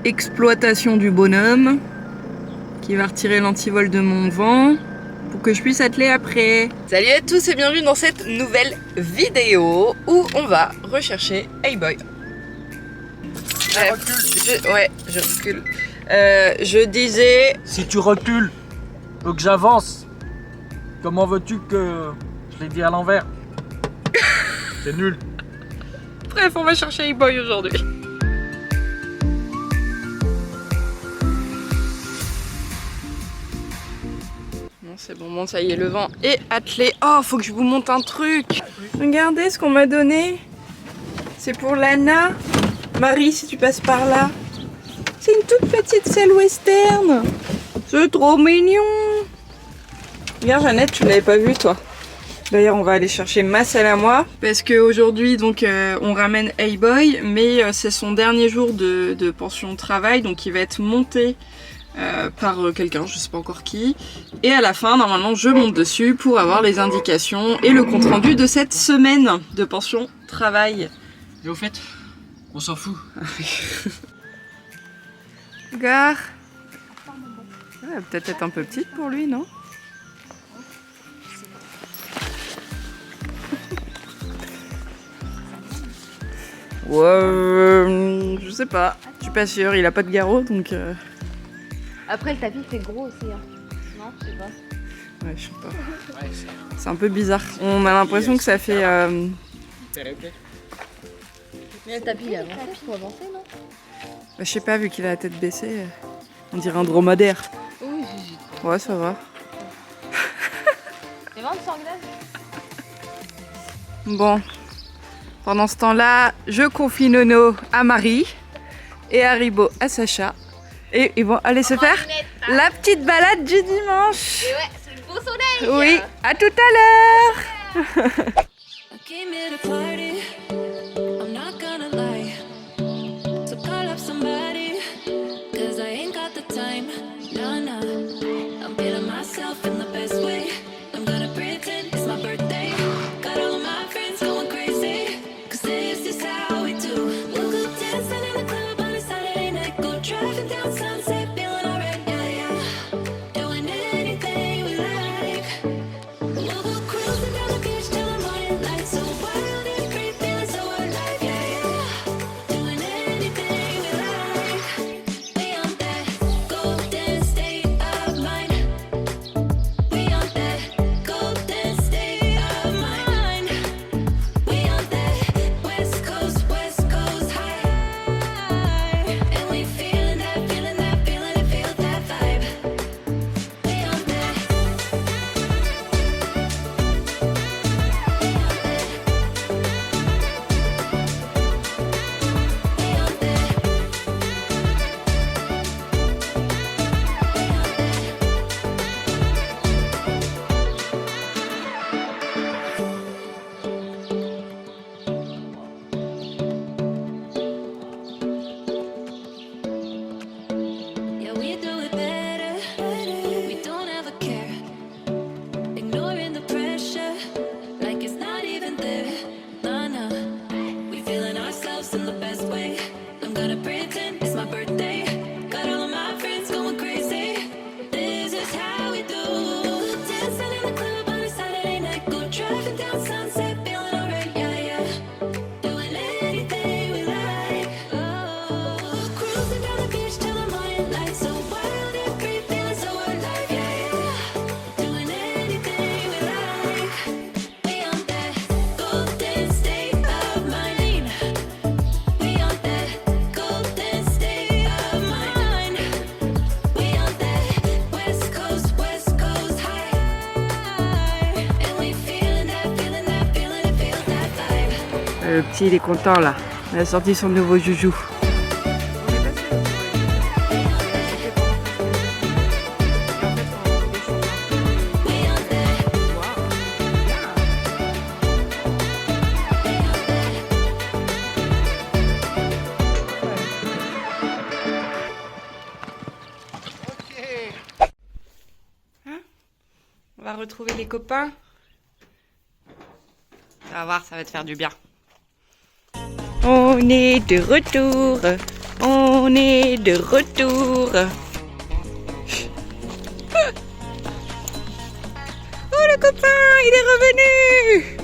exploitation du bonhomme qui va retirer l'antivol de mon vent pour que je puisse atteler après. Salut à tous et bienvenue dans cette nouvelle vidéo où on va rechercher Hey-Boy. Je recule. Je disais... Si tu recules, faut que j'avance. Comment veux-tu que je l'ai dit à l'envers? C'est nul. Bref, on va chercher Hey-Boy aujourd'hui. Non, c'est bon, ça y est, le vent est attelé. Oh, faut que je vous montre un truc. Regardez ce qu'on m'a donné. C'est pour Lana. Marie, si tu passes par là. C'est une toute petite selle western. C'est trop mignon. Regarde, Jeannette, tu l'avais pas vu, toi. D'ailleurs, on va aller chercher ma selle à moi. Parce qu'aujourd'hui, donc, on ramène Hey-Boy. Mais c'est son dernier jour de pension travail. Donc, il va être monté par quelqu'un, je sais pas encore qui. Et à la fin, normalement, je monte dessus pour avoir les indications et le compte-rendu de cette semaine de pension travail. Et au fait, on s'en fout. Gare. Elle va peut-être être un peu petite pour lui, non? Ouais, je sais pas. Je suis pas sûre, il a pas de garrot donc. Après, le tapis fait gros aussi. Hein. Non, je sais pas. Ouais, je sais pas. C'est un peu bizarre. On a l'impression que ça fait. Mais le tapis il est avancé, faut avancer, non? Bah, je sais pas, vu qu'il a la tête baissée, on dirait un dromadaire. Oui, Ouais, ça va. les ventes sans glace. Bon, pendant ce temps-là, je confie Nono à Marie et Haribo à Sacha. Et ils vont aller se faire la petite balade du dimanche. Et ouais, c'est le beau soleil. Oui, à tout à l'heure. Le petit, il est content là. Il a sorti son nouveau joujou. On va retrouver les copains. Tu vas voir, ça va te faire du bien. On est de retour On est de retour. Oh le copain, il est revenu.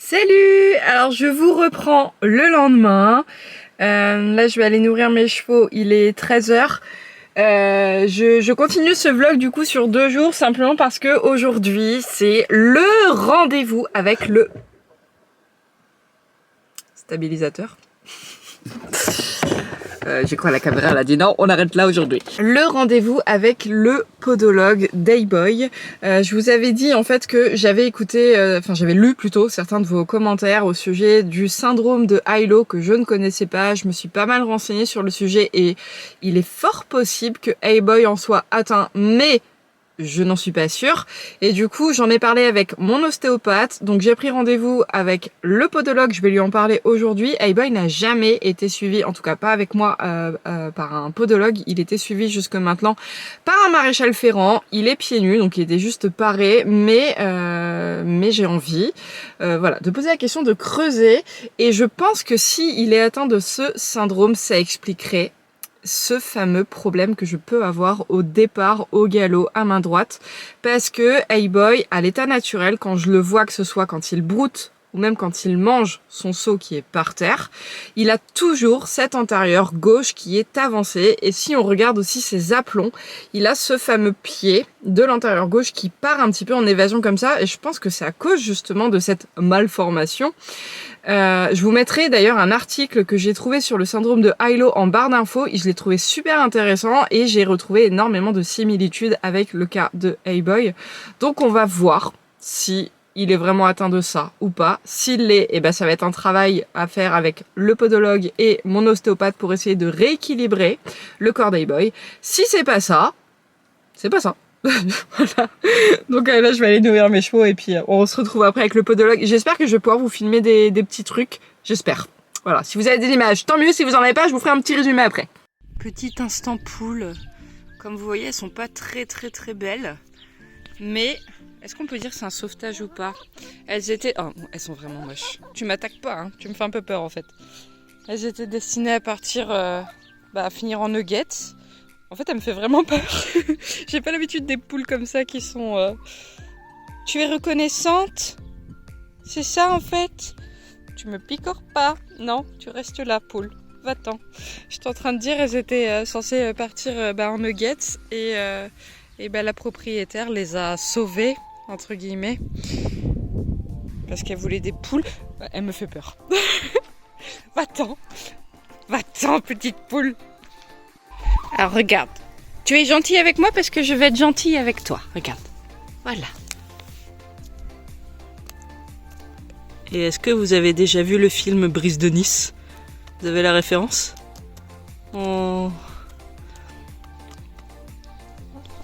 Salut! Alors je vous reprends le lendemain. Là je vais aller nourrir mes chevaux, il est 13h. Je continue ce vlog du coup sur 2 jours simplement parce que aujourd'hui c'est le rendez-vous avec le stabilisateur. J'ai cru à la caméra, elle a dit non, on arrête là aujourd'hui. Le rendez-vous avec le podologue d'Ayboy. Je vous avais dit en fait que j'avais écouté, j'avais lu plutôt certains de vos commentaires au sujet du syndrome de Hilo que je ne connaissais pas. Je me suis pas mal renseignée sur le sujet et il est fort possible que Ayboy en soit atteint, mais je n'en suis pas sûre. Et du coup, j'en ai parlé avec mon ostéopathe. Donc j'ai pris rendez-vous avec le podologue. Je vais lui en parler aujourd'hui. Ayboy n'a jamais été suivi, en tout cas pas avec moi, par un podologue. Il était suivi jusque maintenant par un maréchal ferrant. Il est pieds nus, donc il était juste paré. Mais j'ai envie voilà, de poser la question, de creuser. Et je pense que si il est atteint de ce syndrome, ça expliquerait ce fameux problème que je peux avoir au départ au galop à main droite, parce que Ayboy à l'état naturel, quand je le vois, que ce soit quand il broute ou même quand il mange son seau qui est par terre, il a toujours cet antérieur gauche qui est avancé, et si on regarde aussi ses aplombs, il a ce fameux pied de l'antérieur gauche qui part un petit peu en évasion comme ça, et je pense que c'est à cause justement de cette malformation. Je vous mettrai d'ailleurs un article que j'ai trouvé sur le syndrome de Hilo en barre d'infos, et je l'ai trouvé super intéressant et j'ai retrouvé énormément de similitudes avec le cas de Ayboy. Donc on va voir si il est vraiment atteint de ça ou pas. S'il l'est, eh ben ça va être un travail à faire avec le podologue et mon ostéopathe pour essayer de rééquilibrer le corps d'Ayboy. Si c'est pas ça, c'est pas ça. Voilà. Donc là je vais aller nourrir mes chevaux et puis on se retrouve après avec le podologue. J'espère que je vais pouvoir vous filmer des petits trucs, j'espère. Voilà, si vous avez des images, tant mieux. Si vous en avez pas, je vous ferai un petit résumé après. Petit instant poule. Comme vous voyez, elles sont pas très belles, mais est-ce qu'on peut dire que c'est un sauvetage ou pas? Elles étaient... Oh, elles sont vraiment moches. Tu m'attaques pas, hein. Tu me fais un peu peur en fait. Elles étaient destinées à partir, à finir en nuggets. En fait, elle me fait vraiment peur. J'ai pas l'habitude des poules comme ça qui sont... Tu es reconnaissante? C'est ça en fait? Tu me picores pas? Non, tu restes là, poule. Va-t'en. J'étais en train de dire, elles étaient censées partir en nuggets et la propriétaire les a sauvées, entre guillemets, parce qu'elle voulait des poules. Elle me fait peur. Va-t'en. Va-t'en, petite poule. Alors regarde, tu es gentille avec moi parce que je vais être gentille avec toi. Regarde, voilà. Et est-ce que vous avez déjà vu le film Brise de Nice? Vous avez la référence? Oh.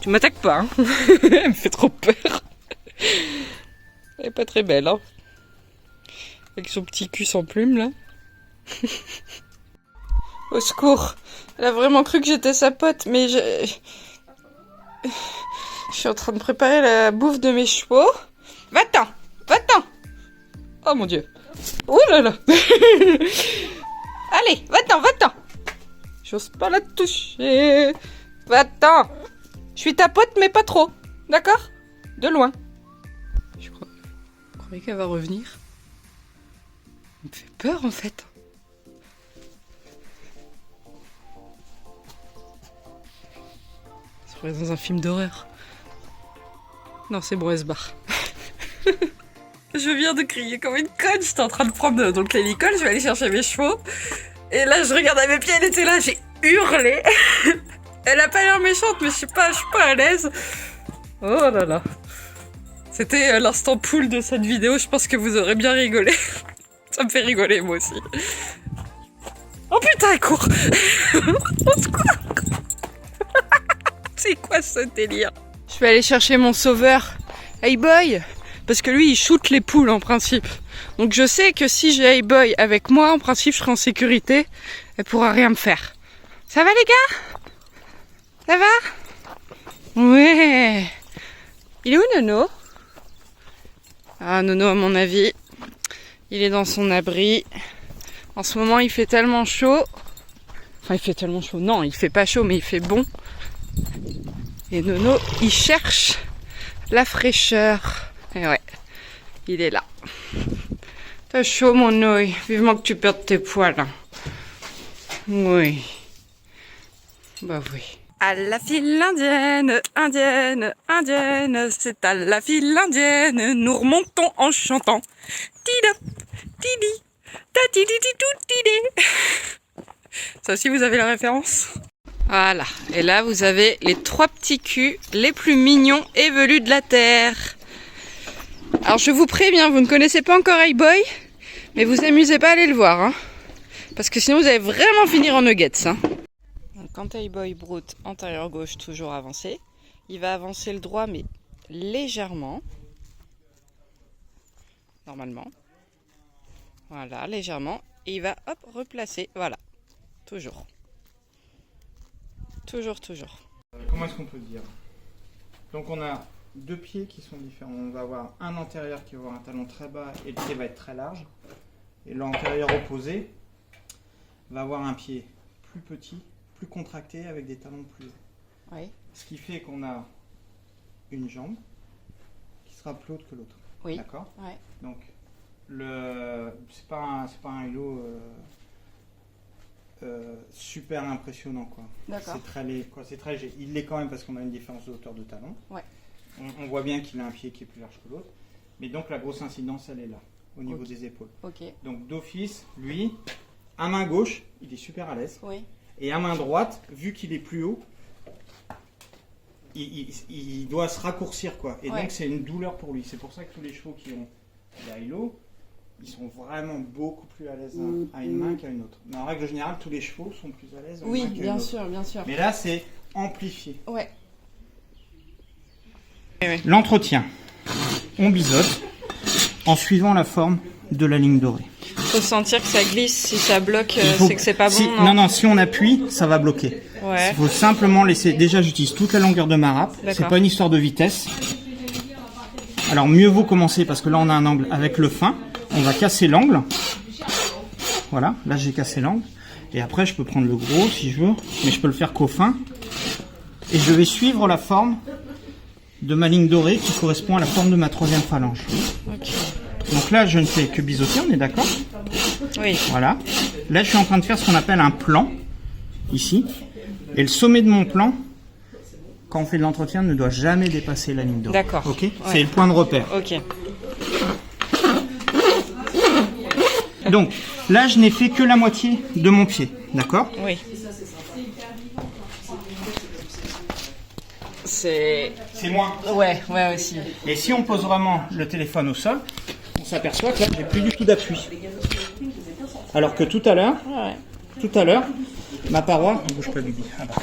Tu m'attaques pas, hein. Elle me fait trop peur. Elle est pas très belle, hein. Avec son petit cul sans plume, là. Au secours. Elle a vraiment cru que j'étais sa pote, mais je suis en train de préparer la bouffe de mes chevaux. Va-t'en! Va-t'en! Oh mon Dieu! Ouh là là! Allez, va-t'en, va-t'en! J'ose pas la toucher! Va-t'en! Je suis ta pote, mais pas trop. D'accord? De loin. Je croyais qu'elle va revenir. Elle me fait peur en fait. Dans un film d'horreur. Non, c'est bon, elle se barre. Je viens de crier comme une conne. J'étais en train de prendre donc l'hélicole, je vais aller chercher mes chevaux. Et là, je regardais mes pieds, elle était là, j'ai hurlé. Elle a pas l'air méchante, mais je suis pas à l'aise. Oh là là. C'était l'instant poule de cette vidéo, je pense que vous aurez bien rigolé. Ça me fait rigoler, moi aussi. Oh putain, elle court. Au secours. C'est quoi ce délire? Je vais aller chercher mon sauveur, Hey Boy, parce que lui, il shoot les poules en principe. Donc je sais que si j'ai Hey Boy avec moi, en principe, je serai en sécurité. Elle pourra rien me faire. Ça va les gars? Ça va? Ouais. Il est où Nono? Ah, Nono, à mon avis, il est dans son abri. En ce moment, il fait tellement chaud. Enfin, il fait tellement chaud. Non, il fait pas chaud, mais il fait bon. Et Nono, il cherche la fraîcheur. Et ouais, il est là. T'as chaud, mon Noé. Vivement que tu perdes tes poils. Hein. Oui. Bah oui. À la file indienne, indienne, indienne, c'est à la file indienne, nous remontons en chantant. Tida, tidi, ta tidi tout tidi. Ça aussi, vous avez la référence? Voilà. Et là, vous avez les 3 petits culs les plus mignons et velus de la Terre. Alors, je vous préviens, vous ne connaissez pas encore Hey Boy, mais vous amusez pas à aller le voir, hein, parce que sinon, vous allez vraiment finir en nuggets, hein. Donc, quand Hey Boy broute antérieur gauche, toujours avancé, il va avancer le droit, mais légèrement. Normalement. Voilà, légèrement. Et il va, hop, replacer. Voilà. Toujours. Toujours, toujours. Comment est-ce qu'on peut dire? Donc on a 2 pieds qui sont différents. On va avoir un antérieur qui va avoir un talon très bas et le pied va être très large. Et l'antérieur opposé va avoir un pied plus petit, plus contracté avec des talons plus hauts. Oui. Ce qui fait qu'on a une jambe qui sera plus haute que l'autre. Oui. D'accord. Ouais. Donc c'est pas un halo super impressionnant quoi. D'accord. C'est très léger quoi. C'est très léger. Il l'est quand même parce qu'on a une différence de hauteur de talon. Ouais. On voit bien qu'il a un pied qui est plus large que l'autre. Mais donc la grosse incidence elle est là, au niveau des épaules. Ok. Donc d'office, lui, à main gauche, il est super à l'aise. Oui. Et à main droite, vu qu'il est plus haut, il doit se raccourcir quoi. Et ouais. donc c'est une douleur pour lui. C'est pour ça que tous les chevaux qui ont la halo, ils sont vraiment beaucoup plus à l'aise à une main qu'à une autre. Mais en règle générale, tous les chevaux sont plus à l'aise à une main qu'à une autre. Oui, bien sûr. Mais là, c'est amplifié. Ouais. L'entretien. On biseaute en suivant la forme de la ligne dorée. Faut sentir que ça glisse. Si ça bloque, c'est que c'est pas bon. Si, non, si on appuie, ça va bloquer. Ouais. Il faut simplement laisser. Déjà, j'utilise toute la longueur de ma râpe. C'est pas une histoire de vitesse. Alors, mieux vaut commencer parce que là, on a un angle avec le fin. On va casser l'angle. Voilà, là j'ai cassé l'angle. Et après, je peux prendre le gros si je veux, mais je peux le faire qu'au fin. Et je vais suivre la forme de ma ligne dorée qui correspond à la forme de ma 3e phalange. Okay. Donc là, je ne fais que biseauter, on est d'accord? Oui. Voilà. Là, je suis en train de faire ce qu'on appelle un plan, ici. Et le sommet de mon plan, quand on fait de l'entretien, ne doit jamais dépasser la ligne dorée. D'accord. Ok. Ouais. C'est le point de repère. Ok. Donc, là, je n'ai fait que la moitié de mon pied, d'accord? Oui. C'est moins. Ouais, aussi. Et si on pose vraiment le téléphone au sol, on s'aperçoit que là, j'ai plus du tout d'appui. Alors que tout à l'heure, ma paroi, ne bouge pas Bibi. Ah bah.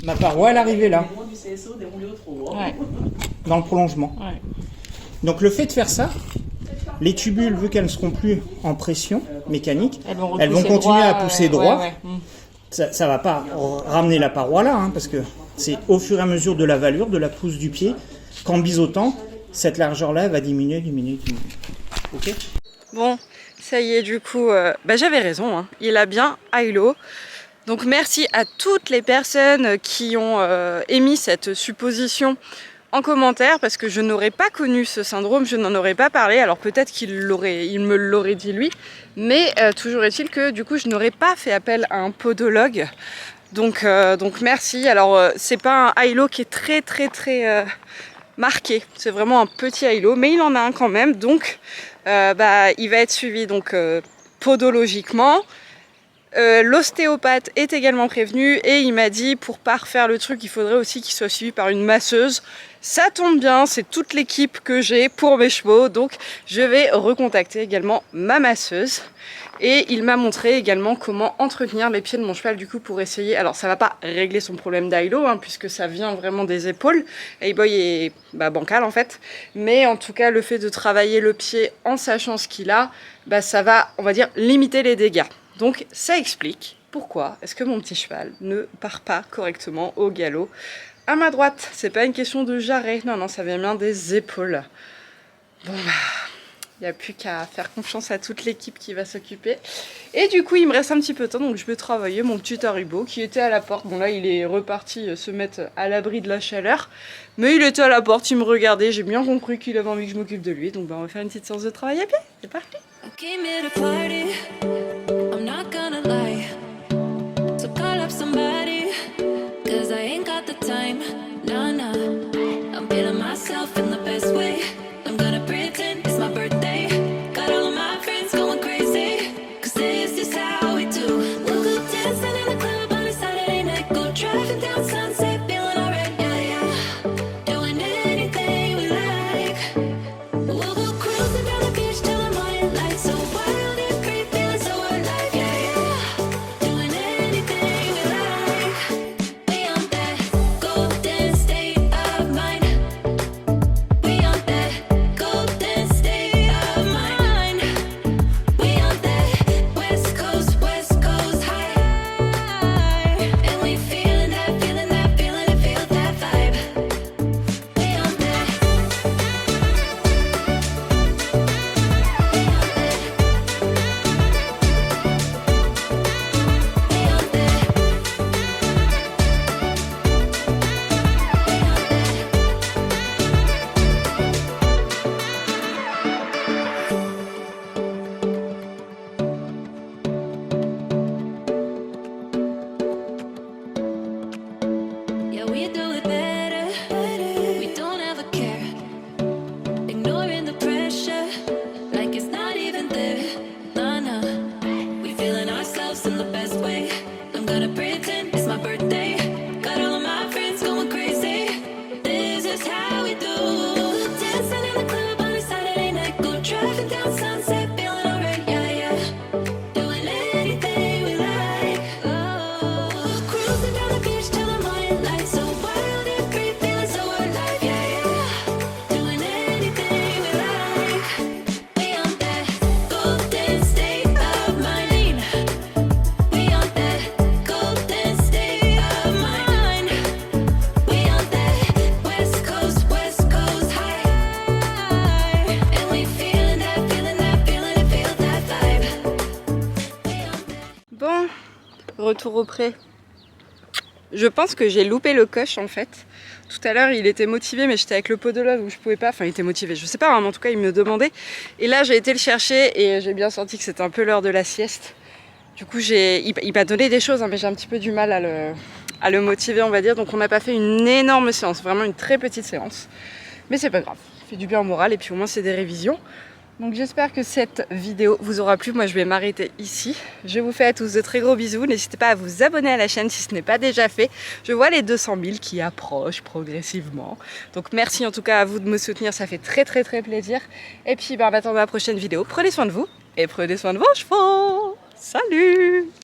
Ma paroi, elle arrivait là, Ouais. dans le prolongement. Ouais. Donc le fait de faire ça, les tubules, vu qu'elles ne seront plus en pression mécanique, elles vont continuer à pousser droit. Ouais. Ça va pas ramener la paroi là, hein, parce que c'est au fur et à mesure de la valure, de la pousse du pied, qu'en biseautant, cette largeur-là va diminuer. Ok ? Bon, ça y est, du coup, j'avais raison, hein. Il a bien halo. Donc merci à toutes les personnes qui ont émis cette supposition en commentaire, parce que je n'aurais pas connu ce syndrome, je n'en aurais pas parlé. Alors peut-être qu'il me l'aurait dit lui, mais toujours est-il que du coup je n'aurais pas fait appel à un podologue. Donc merci. Alors c'est pas un halo qui est très marqué, c'est vraiment un petit halo, mais il en a un quand même, donc il va être suivi donc podologiquement. L'ostéopathe est également prévenu et il m'a dit pour pas refaire le truc, il faudrait aussi qu'il soit suivi par une masseuse. Ça tombe bien, c'est toute l'équipe que j'ai pour mes chevaux, donc je vais recontacter également ma masseuse. Et il m'a montré également comment entretenir les pieds de mon cheval du coup pour essayer. Alors ça va pas régler son problème d'ILO hein, puisque ça vient vraiment des épaules. A-Boy est bancal en fait. Mais en tout cas le fait de travailler le pied en sachant ce qu'il a, ça va on va dire limiter les dégâts. Donc ça explique pourquoi est-ce que mon petit cheval ne part pas correctement au galop à ma droite. C'est pas une question de jarret, non, ça vient bien des épaules. Bon il n'y a plus qu'à faire confiance à toute l'équipe qui va s'occuper. Et du coup, il me reste un petit peu de temps, donc je vais travailler mon petit Haribo qui était à la porte. Bon là, il est reparti se mettre à l'abri de la chaleur. Mais il était à la porte, il me regardait. J'ai bien compris qu'il avait envie que je m'occupe de lui. Donc on va faire une petite séance de travail à pied. C'est parti. Retour au pré. Je pense que j'ai loupé le coche en fait. Tout à l'heure il était motivé mais j'étais avec le podologue donc je pouvais pas, enfin il était motivé, je sais pas, hein, en tout cas il me demandait. Et là j'ai été le chercher et j'ai bien senti que c'était un peu l'heure de la sieste. Du coup il m'a donné des choses hein, mais j'ai un petit peu du mal à le motiver on va dire. Donc on n'a pas fait une énorme séance, vraiment une très petite séance. Mais c'est pas grave, ça fait du bien au moral et puis au moins c'est des révisions. Donc j'espère que cette vidéo vous aura plu. Moi je vais m'arrêter ici. Je vous fais à tous de très gros bisous. N'hésitez pas à vous abonner à la chaîne si ce n'est pas déjà fait. Je vois les 200 000 qui approchent progressivement. Donc merci en tout cas à vous de me soutenir, ça fait très plaisir. Et puis en attendant la prochaine vidéo, prenez soin de vous et prenez soin de vos chevaux. Salut!